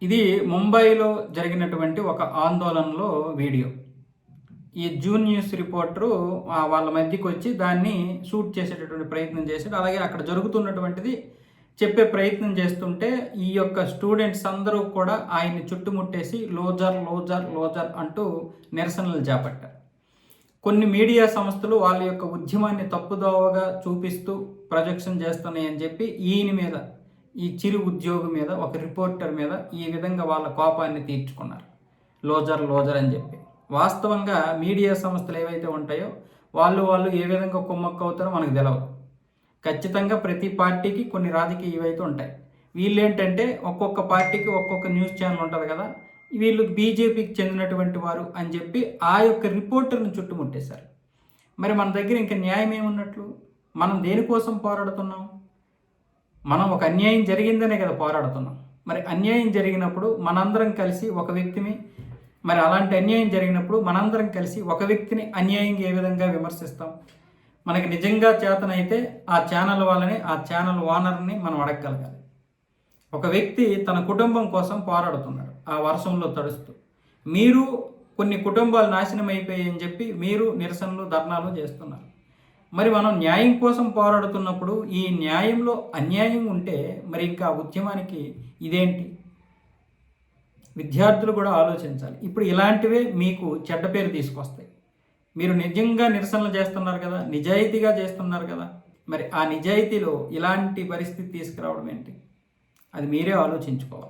ఇది ముంబైలో జరిగినటువంటి ఒక ఆందోళనలో వీడియో. ఈ జూన్ న్యూస్ రిపోర్టరు వాళ్ళ మధ్యకి వచ్చి దాన్ని షూట్ చేసేటటువంటి ప్రయత్నం చేశాడు. అలాగే అక్కడ జరుగుతున్నటువంటిది చెప్పే ప్రయత్నం చేస్తుంటే ఈ యొక్క స్టూడెంట్స్ అందరూ కూడా ఆయన్ని చుట్టుముట్టేసి లోజర్ లోజర్ లోజర్ అంటూ నిరసనలు చేపట్టారు. కొన్ని మీడియా సంస్థలు వాళ్ళ యొక్క ఉద్యమాన్ని తప్పుదోవగా చూపిస్తూ ప్రొజెక్షన్ చేస్తున్నాయని చెప్పి ఈయన మీద, ఈ చిరు ఉద్యోగి మీద, ఒక రిపోర్టర్ మీద ఈ విధంగా వాళ్ళ కోపాన్ని తీర్చుకున్నారు. లోజర్ లోజర్ అని చెప్పి. వాస్తవంగా మీడియా సంస్థలు ఏవైతే ఉంటాయో వాళ్ళు ఏ విధంగా కుమ్మక్కు అవుతారో మనకు తెలియదు. ఖచ్చితంగా ప్రతి పార్టీకి కొన్ని రాజకీయ ఇవైతే ఉంటాయి. వీళ్ళేంటంటే ఒక్కొక్క పార్టీకి ఒక్కొక్క న్యూస్ ఛానల్ ఉంటుంది కదా, వీళ్ళు బీజేపీకి చెందినటువంటి వారు అని చెప్పి ఆ యొక్క రిపోర్టర్ని చుట్టుముట్టేశారు. మరి మన దగ్గర ఇంకా న్యాయం ఏమున్నట్లు? మనం దేనికోసం పోరాడుతున్నాం? మనం ఒక అన్యాయం జరిగిందనే కదా పోరాడుతున్నాం. మరి అన్యాయం జరిగినప్పుడు మనందరం కలిసి ఒక వ్యక్తిని, మరి అలాంటి అన్యాయం జరిగినప్పుడు మనందరం కలిసి ఒక వ్యక్తిని అన్యాయంగా ఏ విధంగా విమర్శిస్తాం? మనకి నిజంగా చేతనైతే ఆ ఛానల్ వాళ్ళని, ఆ ఛానల్ ఓనర్ని మనం అడగగలగాలి. ఒక వ్యక్తి తన కుటుంబం కోసం పోరాడుతున్నాడు ఆ వర్షంలో తడుస్తూ. మీరు కొన్ని కుటుంబాలు నాశనం అయిపోయాయని చెప్పి మీరు నిరసనలు, ధర్నాలు చేస్తున్నారు. మరి మనం న్యాయం కోసం పోరాడుతున్నప్పుడు ఈ న్యాయంలో అన్యాయం ఉంటే మరి ఇంకా ఉద్యమానికి ఇదేంటి? విద్యార్థులు కూడా ఆలోచించాలి. ఇప్పుడు ఇలాంటివే మీకు చెడ్డ పేరు తీసుకొస్తాయి. మీరు నిజంగా నిరసనలు చేస్తున్నారు కదా, నిజాయితీగా చేస్తున్నారు కదా, మరి ఆ నిజాయితీలో ఇలాంటి పరిస్థితి తీసుకురావడం ఏంటి? అది మీరే ఆలోచించుకోవాలి.